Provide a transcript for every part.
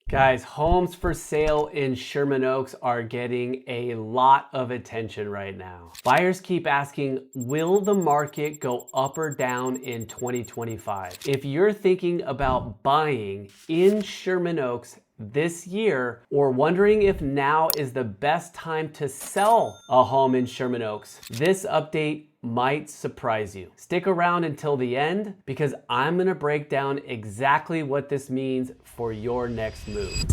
Guys, homes for sale in Sherman Oaks are getting a lot of attention right now. Buyers keep asking, will the market go up or down in 2025? If you're thinking about buying in Sherman Oaks this year, or wondering if now is the best time to sell a home in Sherman Oaks, this update might surprise you. Stick around until the end because I'm gonna break down exactly what this means for your next move.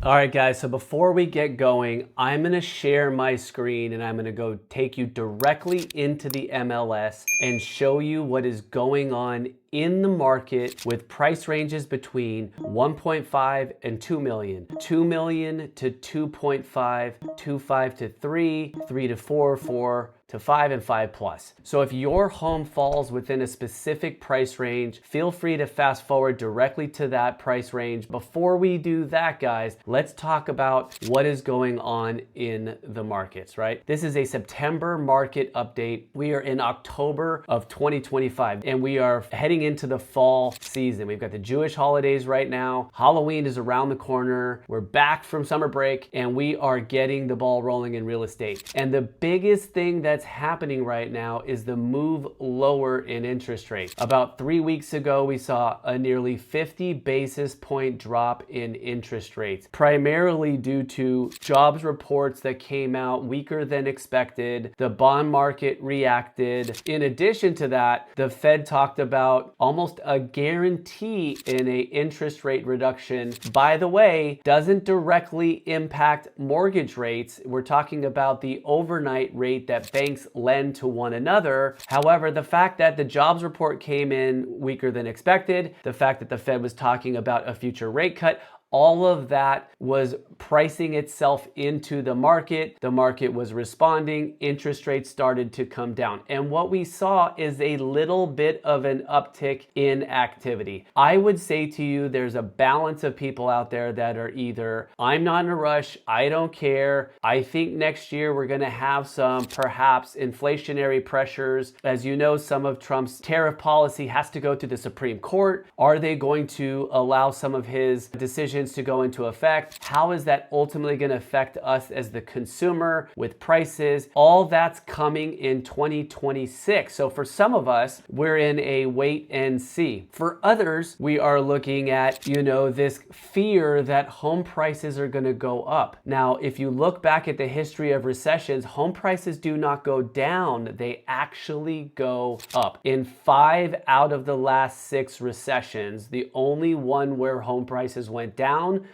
All right, guys, so before we get going, I'm gonna share my screen and I'm gonna go take you directly into the MLS and show you what is going on in the market with price ranges between 1.5 and 2 million, 2 million to 2.5, 2.5 to 3, 3 to 4, 4 to 5, and 5 plus. So if your home falls within a specific price range, feel free to fast forward directly to that price range. Before we do that, guys, let's talk about what is going on in the markets, right? This is a September market update. We are in October of 2025 and we are heading into the fall season. We've got the Jewish holidays right now. Halloween is around the corner. We're back from summer break and we are getting the ball rolling in real estate. And the biggest thing that's happening right now is the move lower in interest rates. About 3 weeks ago, we saw a nearly 50 basis point drop in interest rates, primarily due to jobs reports that came out weaker than expected. The bond market reacted. In addition to that, the Fed talked about almost a guarantee in a interest rate reduction. By the way, doesn't directly impact mortgage rates. We're talking about the overnight rate that banks lend to one another. However, the fact that the jobs report came in weaker than expected, the fact that the Fed was talking about a future rate cut, all of that was pricing itself into the market. The market was responding. Interest rates started to come down. And what we saw is a little bit of an uptick in activity. I would say to you, there's a balance of people out there that are either, I'm not in a rush, I don't care, I think next year we're going to have some perhaps inflationary pressures. As you know, some of Trump's tariff policy has to go to the Supreme Court. Are they going to allow some of his decisions to go into effect? How is that ultimately going to affect us as the consumer with prices? All that's coming in 2026. So for some of us, we're in a wait and see. For others, we are looking at, this fear that home prices are going to go up. Now, if you look back at the history of recessions, home prices do not go down. They actually go up. In 5 out of the last 6 recessions, the only one where home prices went down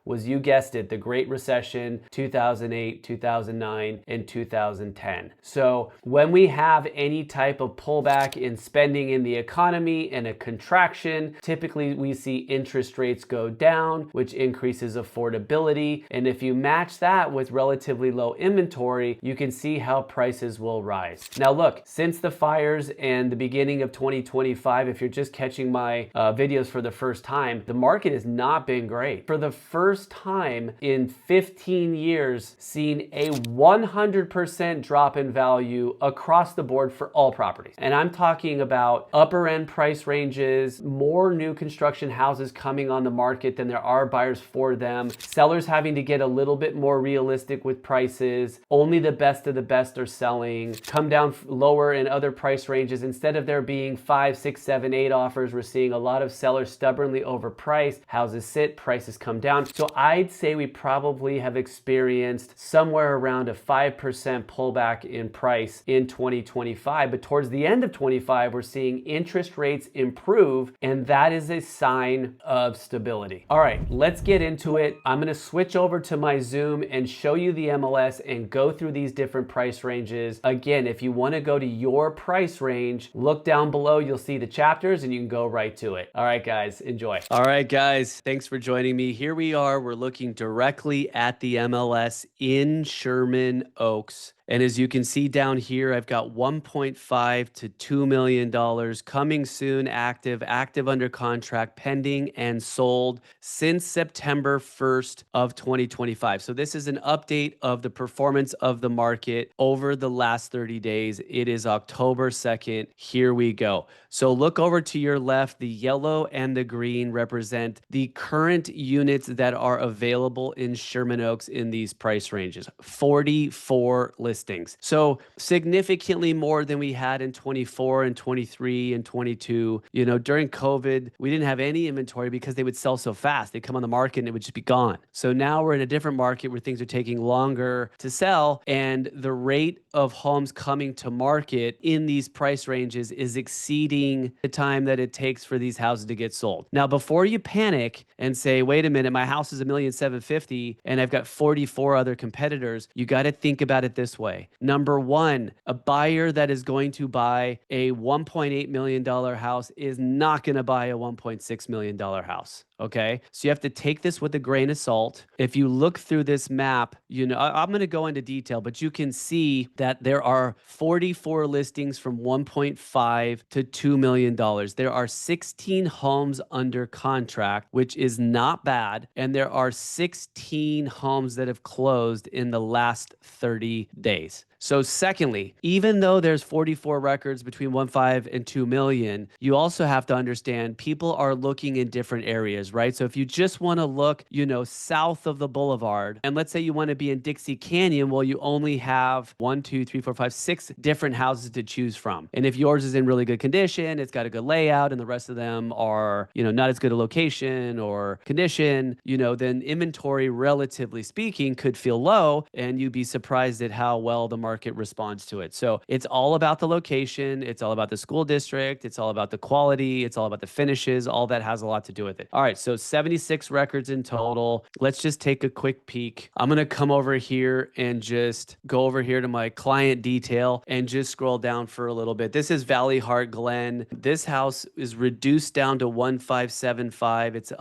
was, you guessed it, the Great Recession, 2008, 2009, and 2010. So when we have any type of pullback in spending in the economy and a contraction, typically we see interest rates go down, which increases affordability. And if you match that with relatively low inventory, you can see how prices will rise. Now look, since the fires and the beginning of 2025, if you're just catching my videos for the first time, the market has not been great. For the first time in 15 years, seen a 100% drop in value across the board for all properties. And I'm talking about upper end price ranges, more new construction houses coming on the market than there are buyers for them, sellers having to get a little bit more realistic with prices, only the best of the best are selling, come down lower in other price ranges. Instead of there being 5, 6, 7, 8 offers, we're seeing a lot of sellers stubbornly overpriced. Houses sit, prices come down. So I'd say we probably have experienced somewhere around a 5% pullback in price in 2025. But towards the end of 25, we're seeing interest rates improve, and that is a sign of stability. All right, let's get into it. I'm going to switch over to my Zoom and show you the MLS and go through these different price ranges. Again, if you want to go to your price range, look down below. You'll see the chapters and you can go right to it. All right, guys, enjoy. All right, guys, thanks for joining me. Here we are. We're looking directly at the MLS in Sherman Oaks. And as you can see down here, I've got 1.5 to $2 million coming soon, active under contract, pending and sold since September 1st of 2025. So this is an update of the performance of the market over the last 30 days. It is October 2nd. Here we go. So look over to your left. The yellow and the green represent the current units that are available in Sherman Oaks in these price ranges. 44 listings. So significantly more than we had in 24 and 23 and 22. You know, during COVID, we didn't have any inventory because they would sell so fast. They'd come on the market and it would just be gone. So now we're in a different market where things are taking longer to sell, and the rate of homes coming to market in these price ranges is exceeding the time that it takes for these houses to get sold. Now, before you panic and say, wait a minute, my house is $1,750,000 and I've got 44 other competitors, you got to think about it this way. Number one, a buyer that is going to buy a $1.8 million house is not going to buy a $1.6 million house. Okay. So you have to take this with a grain of salt. If you look through this map, you know, I'm going to go into detail, but you can see that there are 44 listings from $1.5 to $2 million. There are 16 homes under contract, which is not bad. And there are 16 homes that have closed in the last 30 days. So secondly, even though there's 44 records between 1.5 and 2 million, you also have to understand people are looking in different areas, right? So if you just want to look, you know, south of the boulevard, and let's say you want to be in Dixie Canyon, well, you only have 1, 2, 3, 4, 5, 6 different houses to choose from. And if yours is in really good condition, it's got a good layout, and the rest of them are, you know, not as good a location or condition, you know, then inventory, relatively speaking, could feel low, and you'd be surprised at how well the market responds to it. So it's all about the location. It's all about the school district. It's all about the quality. It's all about the finishes. All that has a lot to do with it. All right. So 76 records in total. Let's just take a quick peek. I'm going to come over here and just go over here to my client detail and just scroll down for a little bit. This is Valley Heart Glen. This house is reduced down to 1,575. It's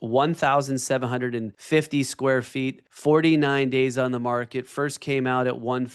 1,750 square feet, 49 days on the market. First came out at 1,595.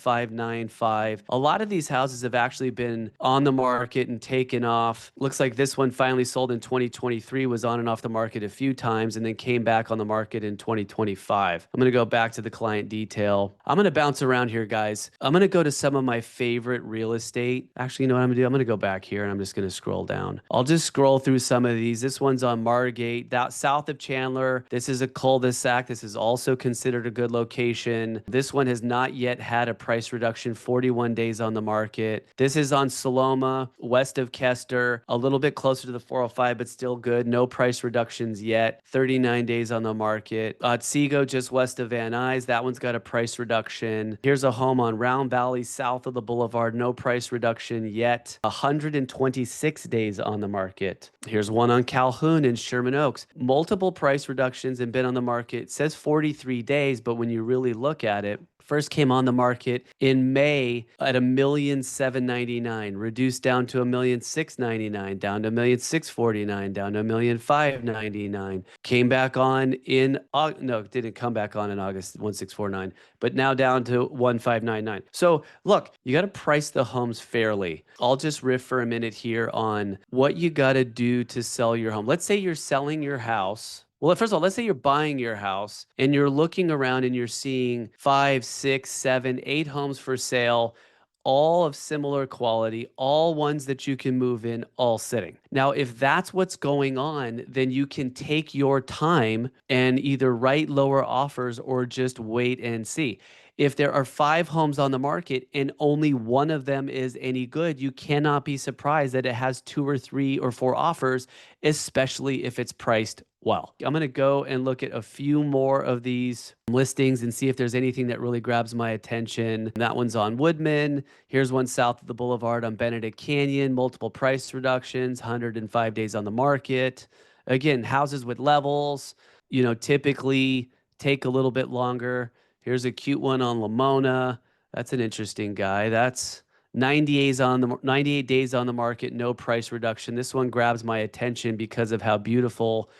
A lot of these houses have actually been on the market and taken off. Looks like this one finally sold in 2023, was on and off the market a few times, and then came back on the market in 2025. I'm going to go back to the client detail. I'm going to bounce around here, guys. I'm going to go to some of my favorite real estate. Actually, you know what I'm going to do? I'm going to go back here and I'm just going to scroll down. I'll just scroll through some of these. This one's on Margate, that south of Chandler. This is a cul-de-sac. This is also considered a good location. This one has not yet had a price reduction, 41 days on the market. This is on Saloma, west of Kester, a little bit closer to the 405, but still good. No price reductions yet. 39 days on the market. Otsego, just west of Van Nuys. That one's got a price reduction. Here's a home on Round Valley, south of the boulevard. No price reduction yet. 126 days on the market. Here's one on Calhoun in Sherman Oaks. Multiple price reductions and been on the market. It says 43 days, but when you really look at it, first came on the market in May at $1,799,000, reduced down to $1,699,000, down to $1,649,000, down to $1,599,000. Came back on in no, it didn't come back on in August, 1,649, but now down to 1,599. So look, you got to price the homes fairly. I'll just riff for a minute here on what you got to do to sell your home. Let's say you're selling your house. Well, first of all, let's say you're buying your house and you're looking around and you're seeing 5, 6, 7, 8 homes for sale, all of similar quality, all ones that you can move in, all sitting. Now, if that's what's going on, then you can take your time and either write lower offers or just wait and see. If there are 5 homes on the market and only one of them is any good, you cannot be surprised that it has 2 or 3 or 4 offers, especially if it's priced well. I'm going to go and look at a few more of these listings and see if there's anything that really grabs my attention. That one's on Woodman. Here's one south of the boulevard on Benedict Canyon. Multiple price reductions, 105 days on the market. Again, houses with levels, you know, typically take a little bit longer. Here's a cute one on Lamona. That's an interesting guy. That's 98 days on the market, no price reduction. This one grabs my attention because of how beautiful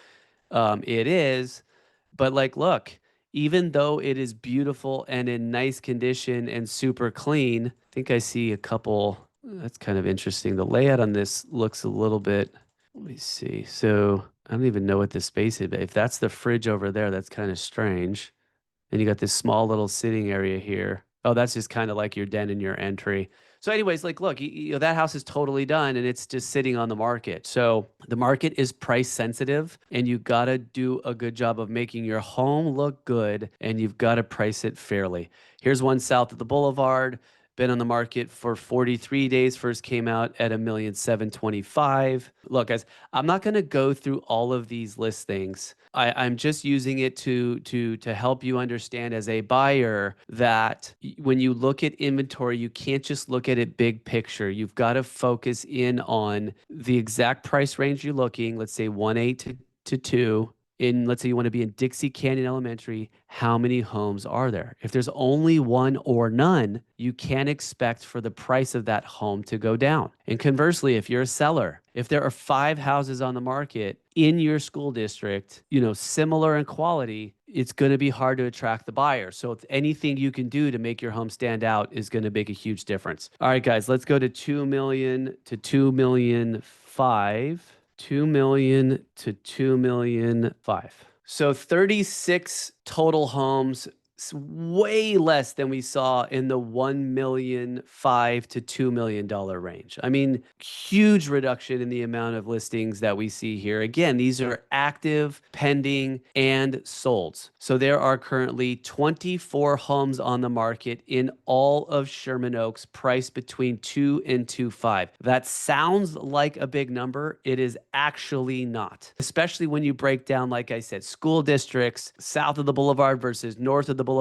it is. But like, look, even though it is beautiful and in nice condition and super clean. I think I see a couple. That's kind of interesting. The layout on this looks a little bit, let me see. So I don't even know what this space is, but if that's the fridge over there, that's kind of strange. And you got this small little sitting area here. Oh, that's just kind of like your den and your entry. So, anyways, like, look, that house is totally done and it's just sitting on the market. So, the market is price sensitive, and you got to do a good job of making your home look good, and you've got to price it fairly. Here's one south of the boulevard. Been on the market for 43 days. First came out at 1,725,000. Look, guys, I'm not going to go through all of these listings. I'm just using it to help you understand as a buyer that when you look at inventory, you can't just look at it big picture. You've got to focus in on the exact price range you're looking. Let's say 1.8 to 2. In, let's say you want to be in Dixie Canyon Elementary, how many homes are there? If there's only one or none, you can't expect for the price of that home to go down. And conversely, if you're a seller, if there are 5 houses on the market in your school district, similar in quality, it's going to be hard to attract the buyer. So if anything you can do to make your home stand out is going to make a huge difference. All right, guys, let's go to 2 million to 2 million 5. 2 million to 2 million 5. So 36 total homes, way less than we saw in the 1 million 5 to $2 million range. I mean, huge reduction in the amount of listings that we see here. Again, these are active, pending, and solds. So there are currently 24 homes on the market in all of Sherman Oaks, priced between 2 and 2.5. That sounds like a big number. It is actually not, especially when you break down, like I said, school districts, south of the boulevard versus north of the boulevard,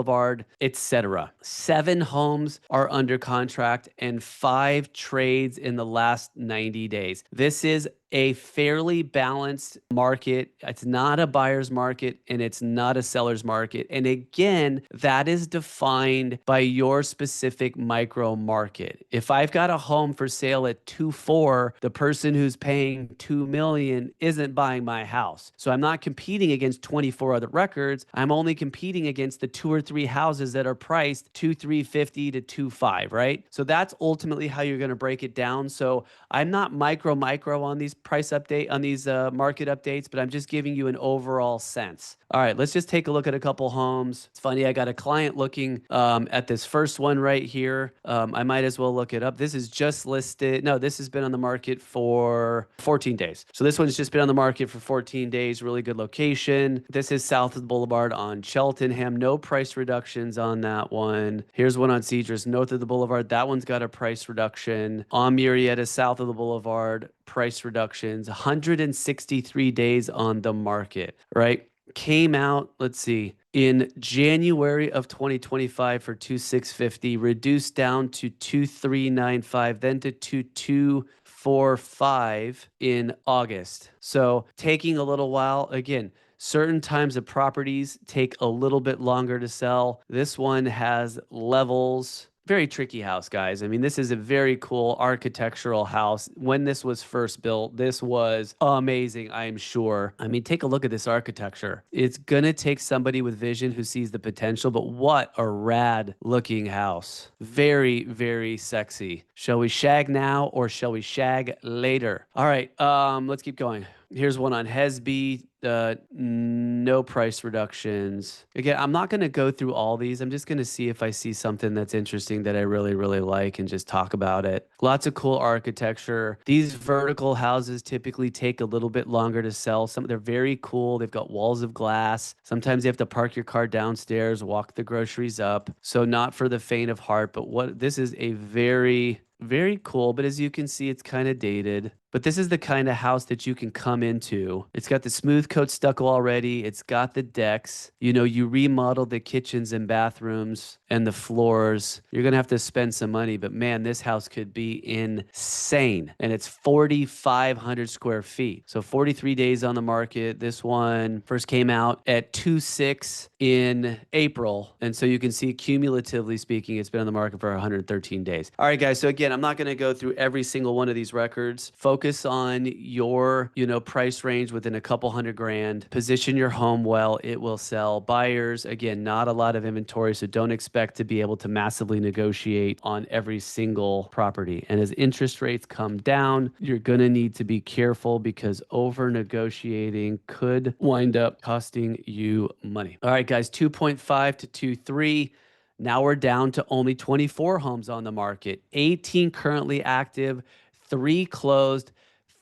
etc. 7 homes are under contract and 5 trades in the last 90 days. This is a fairly balanced market. It's not a buyer's market and it's not a seller's market. And again, that is defined by your specific micro market. If I've got a home for sale at 2.4, the person who's paying 2 million isn't buying my house. So I'm not competing against 24 other records. I'm only competing against the 2 or 3 houses that are priced 2.350 to 2.5, right? So that's ultimately how you're going to break it down. So I'm not micro on these market updates, but I'm just giving you an overall sense. All right, let's just take a look at a couple homes. It's funny, I got a client looking at this first one right here. I might as well look it up. This is just listed. No, this has been on the market for 14 days. So this one's just been on the market for 14 days. Really good location. This is south of the boulevard on Cheltenham. No price reductions on that one. Here's one on Cedars, north of the boulevard. That one's got a price reduction. On Murrieta, south of the boulevard, price reductions. 163 days on the market, right? Came out, let's see, in January of 2025 for 2,650, reduced down to 2,395, then to 2,245 in August. So taking a little while. Again, certain times of properties take a little bit longer to sell. This one has levels. Very tricky house, guys. I mean, this is a very cool architectural house. When this was first built, this was amazing, I'm sure. I mean, take a look at this architecture. It's going to take somebody with vision who sees the potential, but what a rad looking house. Very, very sexy. Shall we shag now or shall we shag later? All right, let's keep going. Here's one on Hesby. No price reductions. Again, I'm not going to go through all these. I'm just going to see if I see something that's interesting that I really, really like and just talk about it. Lots of cool architecture. These vertical houses typically take a little bit longer to sell. They're very cool. They've got walls of glass. Sometimes you have to park your car downstairs, walk the groceries up. So not for the faint of heart, but this is a very, very cool, but as you can see, it's kind of dated. But this is the kind of house that you can come into. It's got the smooth coat stucco already. It's got the decks. You remodeled the kitchens and bathrooms and the floors. You're going to have to spend some money, but man, this house could be insane. And it's 4,500 square feet. So 43 days on the market. This one first came out at 2.6 in April. And so you can see, cumulatively speaking, it's been on the market for 113 days. All right, guys. So again, I'm not going to go through every single one of these records. Focus focus on your, price range within a couple hundred grand. Position your home well, it will sell. Buyers, again, not a lot of inventory, so don't expect to be able to massively negotiate on every single property. And as interest rates come down, you're going to need to be careful because over negotiating could wind up costing you money. All right, guys, 2.5 to 2.3. Now we're down to only 24 homes on the market, 18 currently active, 3 closed,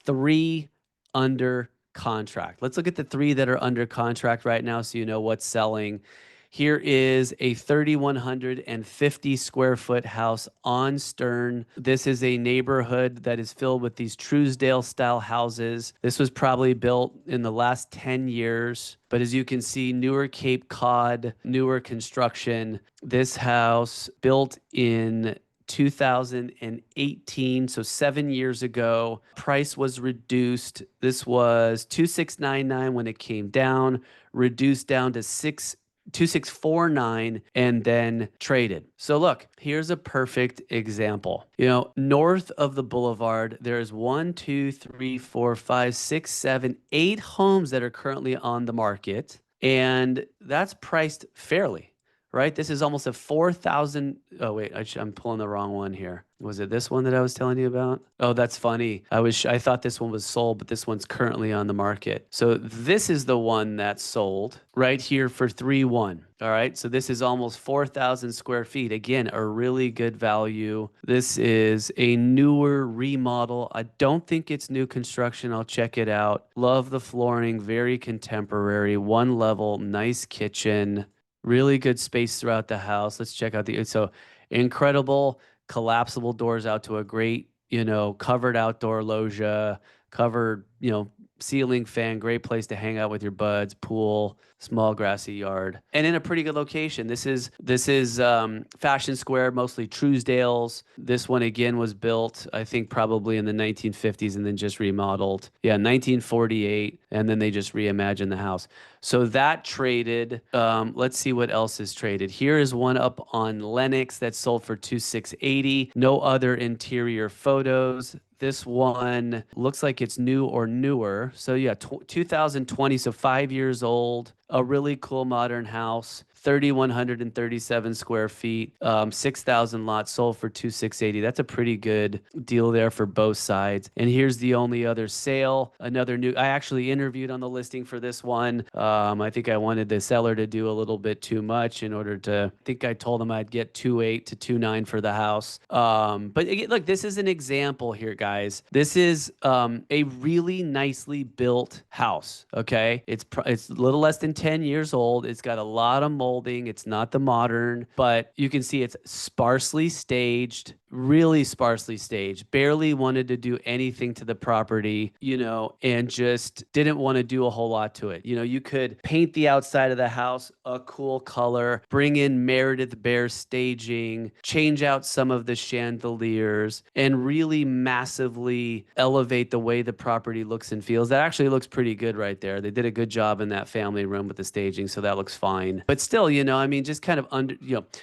3 under contract. Let's look at the 3 that are under contract right now so you know what's selling. Here is a 3,150 square foot house on Stern. This is a neighborhood that is filled with these Truesdale style houses. This was probably built in the last 10 years. But as you can see, newer Cape Cod, newer construction. This house built in 2018, so 7 years ago. Price was reduced. This was 2699 when it came down, reduced down to 2649 and then traded. So look, here's a perfect example. North of the boulevard, there's 1, 2, 3, 4, 5, 6, 7, 8 homes that are currently on the market, and that's priced fairly. Right? This is almost a 4,000. Oh, wait, I'm pulling the wrong one here. Was it this one that I was telling you about? Oh, that's funny. I thought this one was sold, but this one's currently on the market. So this is the one that's sold right here for 3.1. All right. So this is almost 4,000 square feet. Again, a really good value. This is a newer remodel. I don't think it's new construction. I'll check it out. Love the flooring, very contemporary, 1 level, nice kitchen. Really good space throughout the house. Let's check out so incredible collapsible doors out to a great, covered outdoor loggia, covered, ceiling fan, great place to hang out with your buds, pool, small grassy yard, and in a pretty good location. This is Fashion Square, mostly Truesdales. This one again was built, I think, probably in the 1950s and then just remodeled. Yeah, 1948, and then they just reimagined the house. So that traded. Let's see what else is traded. Here is one up on Lenox that sold for 2,680. No other interior photos. This one looks like it's new or newer. So yeah, 2020, so 5 years old. A really cool modern house. 3,137 square feet, 6,000 lots, sold for 2,680. That's a pretty good deal there for both sides. And here's the only other sale. Another new. I actually interviewed on the listing for this one. I think I wanted the seller to do a little bit too much in order to. I think I told them I'd get 2.8 to 2.9 for the house. But again, look, this is an example here, guys. This is a really nicely built house. Okay, it's a little less than 10 years old. It's got a lot of molding. It's not the modern, but you can see it's sparsely staged, really sparsely staged. Barely wanted to do anything to the property, and just didn't want to do a whole lot to it. You could paint the outside of the house a cool color, bring in Meredith Bear staging, change out some of the chandeliers, and really massively elevate the way the property looks and feels. That actually looks pretty good right there. They did a good job in that family room with the staging, so that looks fine. But still, just kind of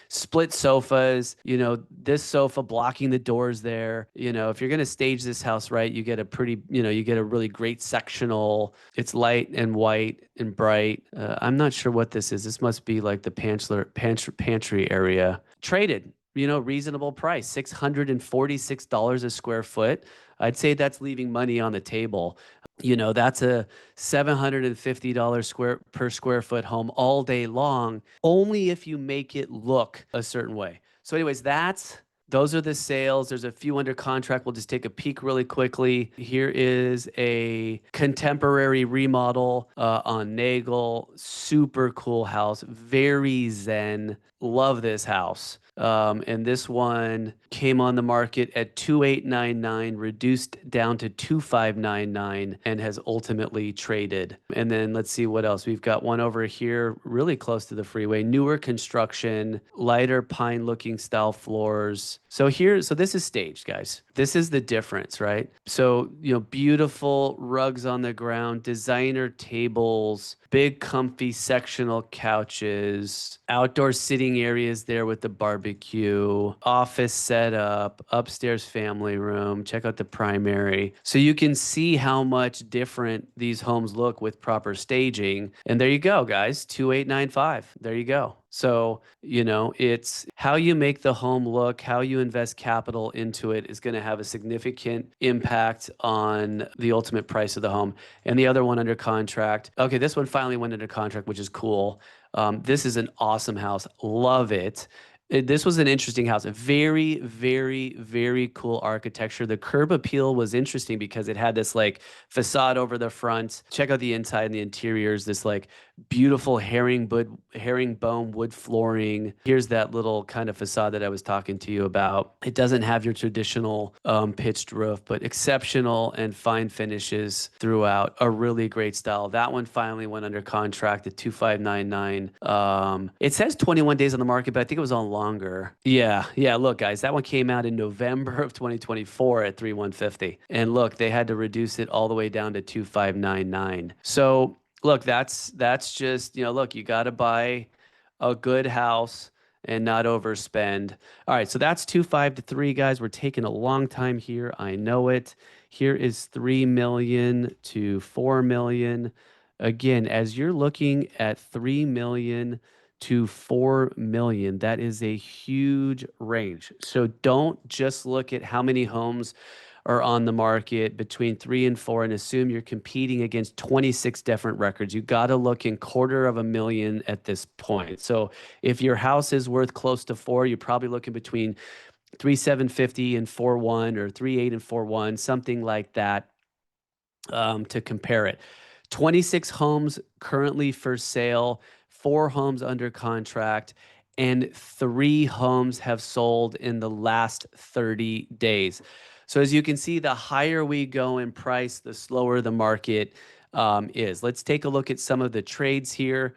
split sofas, this sofa blocking the doors there. If you're going to stage this house right, you get a pretty, you get a really great sectional. It's light and white and bright. I'm not sure what this is. This must be like the pantry area. Traded, reasonable price, $646 a square foot. I'd say that's leaving money on the table. That's a $750 per square foot home all day long, only if you make it look a certain way. So anyways, those are the sales. There's a few under contract. We'll just take a peek really quickly. Here is a contemporary remodel on Nagel. Super cool house. Very zen. Love this house. And this one came on the market at 2,899, reduced down to 2,599, and has ultimately traded. And then let's see what else. We've got one over here, really close to the freeway, newer construction, lighter pine looking style floors. So this is staged, guys. This is the difference, right? So, beautiful rugs on the ground, designer tables, big comfy sectional couches, outdoor sitting living areas there with the barbecue, office setup, upstairs family room. Check out the primary. So you can see how much different these homes look with proper staging. And there you go, guys, 2895. There you go. So, it's how you make the home look, how you invest capital into it is going to have a significant impact on the ultimate price of the home. And the other one under contract. Okay, this one finally went under contract, which is cool. This is an awesome house. Love it. This was an interesting house. A very, very, very cool architecture. The curb appeal was interesting because it had this like facade over the front. Check out the inside and the interiors. This like beautiful herringbone wood flooring. Here's that little kind of facade that I was talking to you about. It doesn't have your traditional pitched roof, but exceptional and fine finishes throughout. A really great style. That one finally went under contract at 2599. It says 21 days on the market, but I think it was on longer. Yeah, yeah. Look, guys, that one came out in November of 2024 at 3150, and look, they had to reduce it all the way down to 2599. So look, that's just, look, you got to buy a good house and not overspend. All right, so that's 2.5 to 3, guys. We're taking a long time here. I know it. Here is 3 million to 4 million. Again, as you're looking at 3 million to 4 million, that is a huge range. So don't just look at how many homes are on the market between 3 and 4 and assume you're competing against 26 different records. You got to look in $250,000 at this point. So if your house is worth close to 4, you're probably looking between 3,750 and 4.1 or 3.8 and 4.1, something like that, to compare it. 26 homes currently for sale, 4 homes under contract, and 3 homes have sold in the last 30 days. So as you can see, the higher we go in price, the slower the market is. Let's take a look at some of the trades here.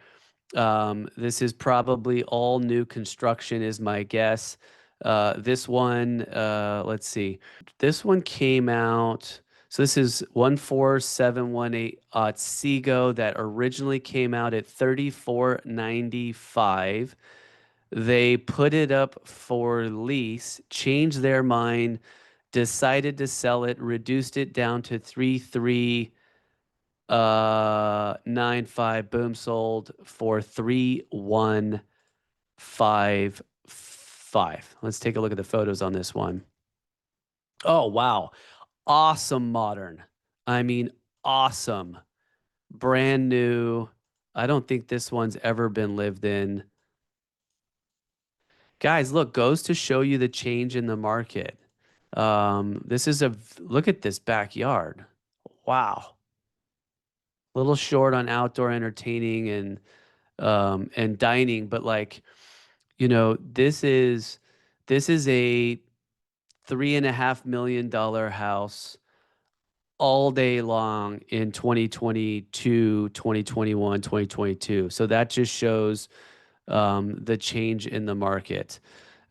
This is probably all new construction is my guess. This one, let's see. This one came out. So this is 14718 Seago that originally came out at 3495. They put it up for lease, changed their mind, decided to sell it, reduced it down to 3395. Boom, sold for 3155. Let's take a look at the photos on this one. Oh, wow. Awesome modern. I mean, awesome. Brand new. I don't think this one's ever been lived in. Guys, look, goes to show you the change in the market. This is look at this backyard. Wow. Little short on outdoor entertaining and dining, but like, this is a $3.5 million house all day long in 2022, 2021, 2022. So that just shows the change in the market.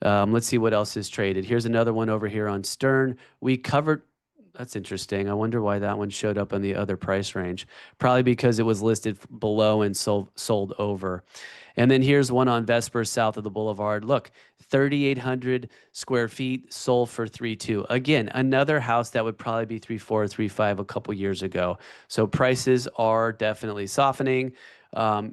Let's see what else is traded. Here's another one over here on Stern. We covered. That's interesting. I wonder why that one showed up on the other price range. Probably because it was listed below and sold over. And then here's one on Vesper south of the Boulevard. Look, 3,800 square feet, sold for 3.2. Again, another house that would probably be 3.4, 3.5 a couple years ago. So prices are definitely softening.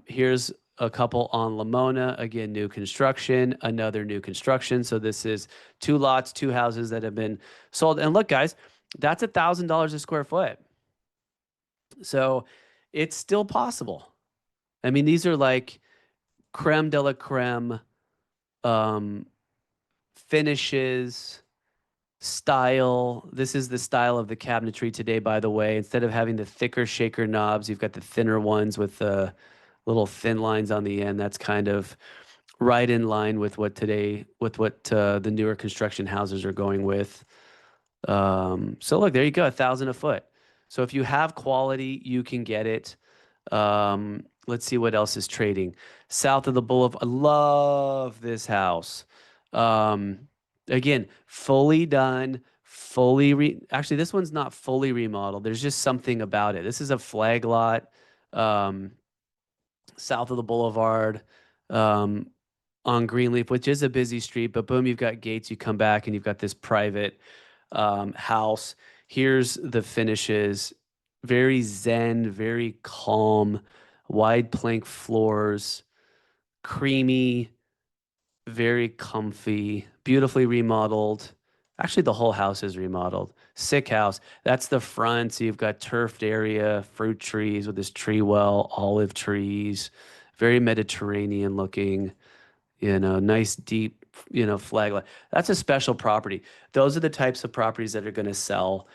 Here's a couple on Lamona. Again, new construction, another new construction. So this is 2 lots, 2 houses that have been sold. And look, guys, that's $1,000 a square foot. So it's still possible. I mean, these are like creme de la creme finishes, style. This is the style of the cabinetry today, by the way. Instead of having the thicker shaker knobs, you've got the thinner ones with the little thin lines on the end. That's kind of right in line with what the newer construction houses are going with. So look, there you go, 1,000 a foot. So if you have quality, you can get it. Let's see what else is trading. South of the Boulevard. I love this house. Again, fully done, actually, this one's not fully remodeled. There's just something about it. This is a flag lot, south of the Boulevard. on Greenleaf, which is a busy street, but boom, you've got gates, you come back and you've got this private house. Here's the finishes. Very zen, very calm, wide plank floors, creamy, very comfy, beautifully remodeled. Actually, the whole house is remodeled. Sick house. That's the front. So you've got turfed area, fruit trees with this tree well, olive trees, very Mediterranean looking, nice deep, flag. That's a special property. Those are the types of properties that are going to sell.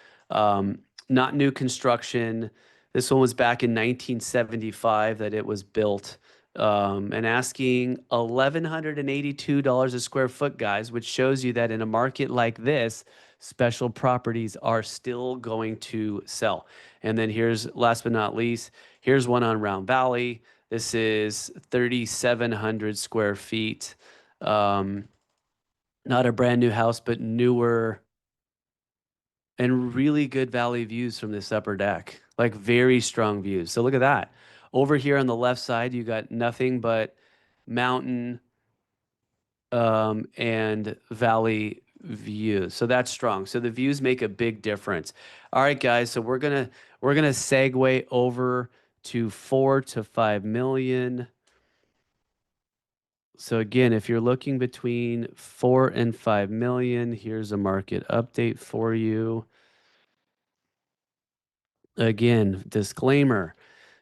Not new construction. This one was back in 1975 that it was built, and asking $1,182 a square foot, guys, which shows you that in a market like this, special properties are still going to sell. And then here's, last but not least, here's one on Round Valley. This is 3,700 square feet. Not a brand new house, but newer and really good valley views from this upper deck, like very strong views. So look at that. Over here on the left side, you got nothing but mountain and valley views. So that's strong. So the views make a big difference. All right, guys. So we're gonna segue over to 4 to 5 million. So again, if you're looking between 4 and 5 million, here's a market update for you. Again, disclaimer,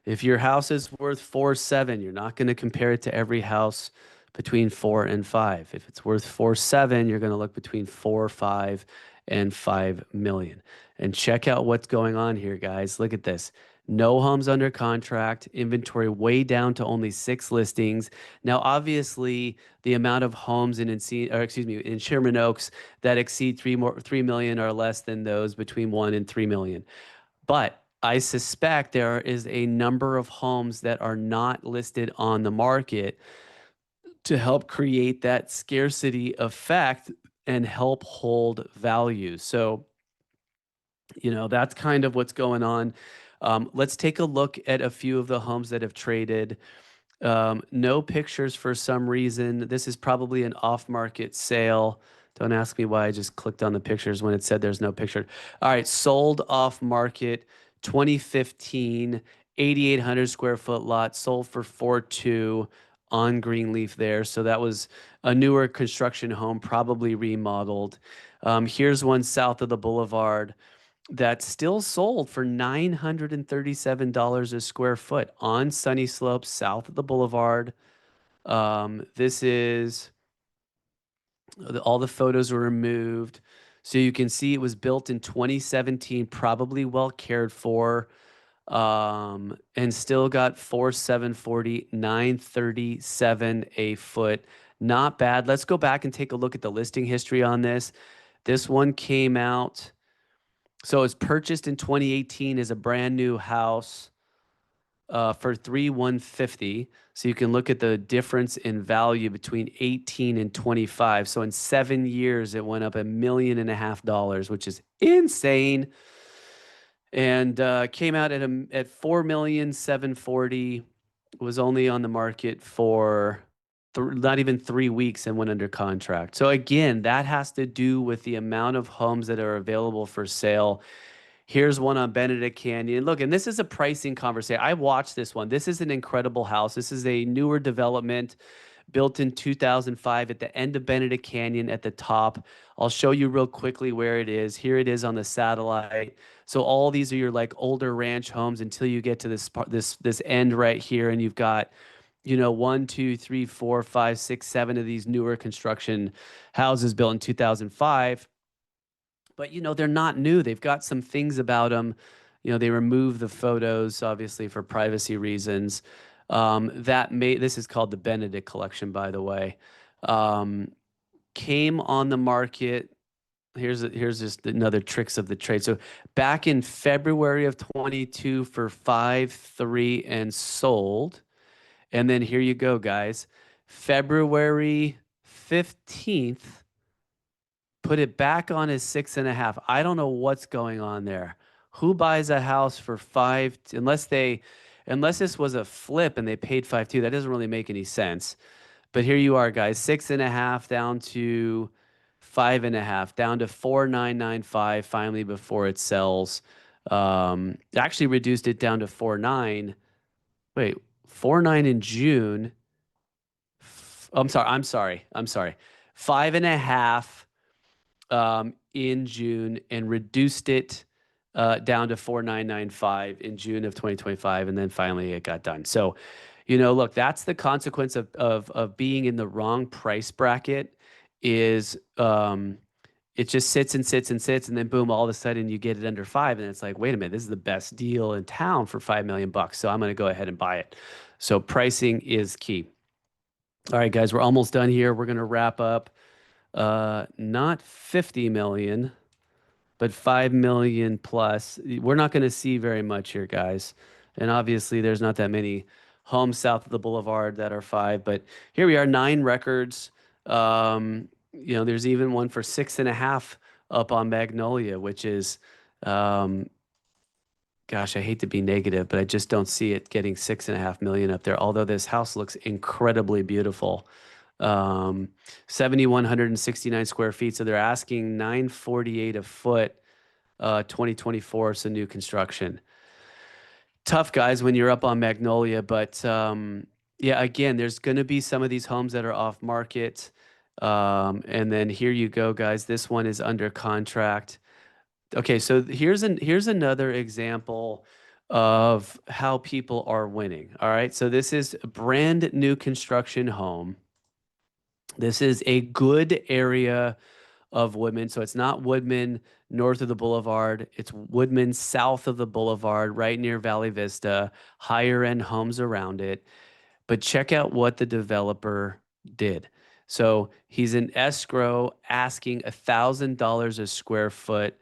if your house is worth 4.7, you're not going to compare it to every house between 4 and 5. If it's worth 4.7, you're going to look between 4, 5, and 5 million. And check out what's going on here, guys. Look at this. No homes under contract, inventory way down to only 6 listings. Now, obviously, the amount of homes in Sherman Oaks that exceed 3 million are less than those between 1 and 3 million. But I suspect there is a number of homes that are not listed on the market to help create that scarcity effect and help hold value. So, that's kind of what's going on. Let's take a look at a few of the homes that have traded. No pictures for some reason. This is probably an off-market sale. Don't ask me why I just clicked on the pictures when it said there's no picture. All right, sold off-market 2015, 8,800 square foot lot, sold for 4.2 on Greenleaf there. So that was a newer construction home, probably remodeled. Here's one south of the boulevard that still sold for $937 a square foot on Sunny Slopes south of the boulevard. This is all the photos were removed. So you can see it was built in 2017, probably well cared for, and still got 4,740, 937 a foot. Not bad. Let's go back and take a look at the listing history on this. This one came out. So it was purchased in 2018 as a brand new house for 3,150. So you can look at the difference in value between 18 and 25. So in 7 years, it went up $1.5 million, which is insane. And came out at 4,740,000. Was only on the market for not even 3 weeks and went under contract. So again, that has to do with the amount of homes that are available for sale. Here's one on Benedict Canyon. Look, and this is a pricing conversation. I watched this one. This is an incredible house. This is a newer development built in 2005 at the end of Benedict Canyon at the top. I'll show you real quickly where it is. Here it is on the satellite. So all these are your like older ranch homes until you get to this end right here, and you've got 1, 2, 3, 4, 5, 6, 7 of these newer construction houses built in 2005. But they're not new. They've got some things about them. They remove the photos obviously for privacy reasons. This is called the Benedict Collection, by the way. Came on the market. Here's just another tricks of the trade. So back in February of 22 for 5.3 and sold. And then here you go, guys. February 15th, put it back on as 6.5. I don't know what's going on there. Who buys a house for unless this was a flip and they paid 5.2? That doesn't really make any sense. But here you are, guys, 6.5 down to 5.5, down to 4,995 finally before it sells. Actually reduced it down to 4.9. Wait, 4.9 in June. I'm sorry. 5.5 in June and reduced it down to 4,995 in June of 2025, and then finally it got done. So, look, that's the consequence of being in the wrong price bracket. Is it just sits and sits and sits, and then boom, all of a sudden you get it under five, and it's like, wait a minute, this is the best deal in town for $5 million. So I'm going to go ahead and buy it. So pricing is key. All right, guys, we're almost done here. We're going to wrap up. Not 50 million, but 5 million plus. We're not going to see very much here, guys. And obviously, there's not that many homes south of the boulevard that are five, but here we are, 9 records. There's even one for 6.5 up on Magnolia, which is, gosh, I hate to be negative, but I just don't see it getting 6.5 million up there. Although this house looks incredibly beautiful. 7,169 square feet. So they're asking 948 a foot, 2024. So new construction. Tough, guys, when you're up on Magnolia, but yeah, again, there's going to be some of these homes that are off market. And then here you go, guys. This one is under contract. Okay, so here's another example of how people are winning. All right, so this is a brand new construction home. This is a good area of Woodman. So it's not Woodman north of the boulevard. It's Woodman south of the boulevard, right near Valley Vista, higher end homes around it. But check out what the developer did. So he's in escrow asking $1,000 a square foot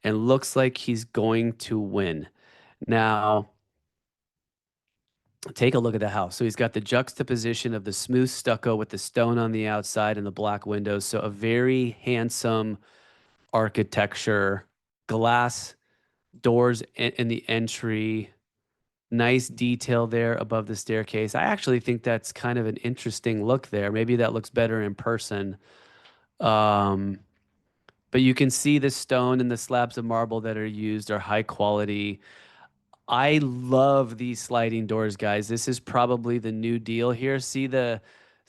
and looks like he's going to win. Now, take a look at the house. So he's got the juxtaposition of the smooth stucco with the stone on the outside and the black windows. So a very handsome architecture, glass doors in the entry, nice detail there above the staircase. I actually think that's kind of an interesting look there. Maybe that looks better in person. But you can see the stone and the slabs of marble that are used are high quality. I love these sliding doors, guys. This is probably the new deal here. See the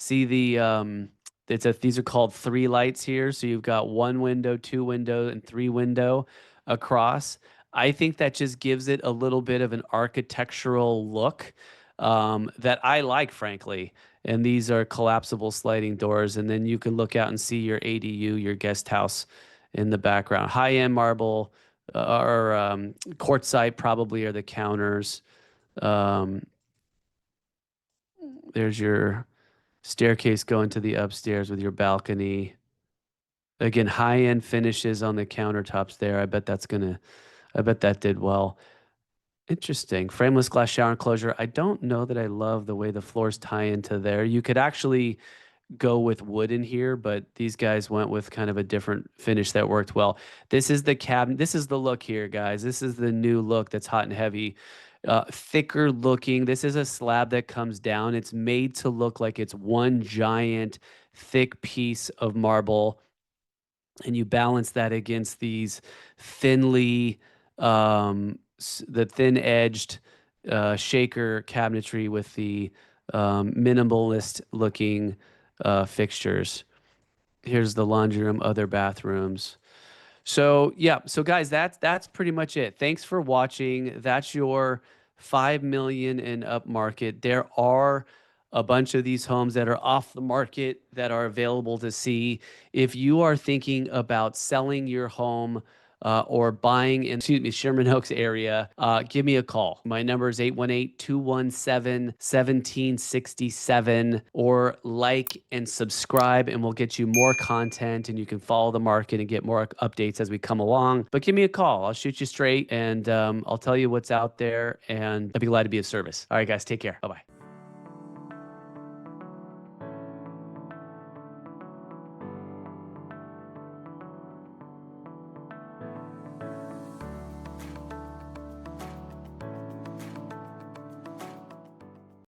these are called 3 lights here. So you've got 1 window, 2 window, and 3 window across. I think that just gives it a little bit of an architectural look that I like, frankly. And these are collapsible sliding doors. And then you can look out and see your ADU, your guest house in the background. High-end marble or quartzite probably are the counters. Um, there's your staircase going to the upstairs with your balcony. Again, high-end finishes on the countertops there. I bet that did well. Interesting. Frameless glass shower enclosure. I don't know that I love the way the floors tie into there. You could actually go with wood in here, but these guys went with kind of a different finish that worked well. This is the cabinet. This is the look here, guys. This is the new look that's hot and heavy. Thicker looking. This is a slab that comes down. It's made to look like it's one giant thick piece of marble. And you balance that against these thinly, the thin-edged shaker cabinetry with the minimalist looking fixtures. Here's the laundry room, other bathrooms. So yeah, so guys, that's pretty much it. Thanks for watching. That's your 5 million and up market. There are a bunch of these homes that are off the market that are available to see. If you are thinking about selling your home or buying in, excuse me, Sherman Oaks area, give me a call. My number is 818-217-1767, or like and subscribe, and we'll get you more content, and you can follow the market and get more updates as we come along. But give me a call. I'll shoot you straight, and I'll tell you what's out there, and I'd be glad to be of service. All right, guys, take care. Bye-bye.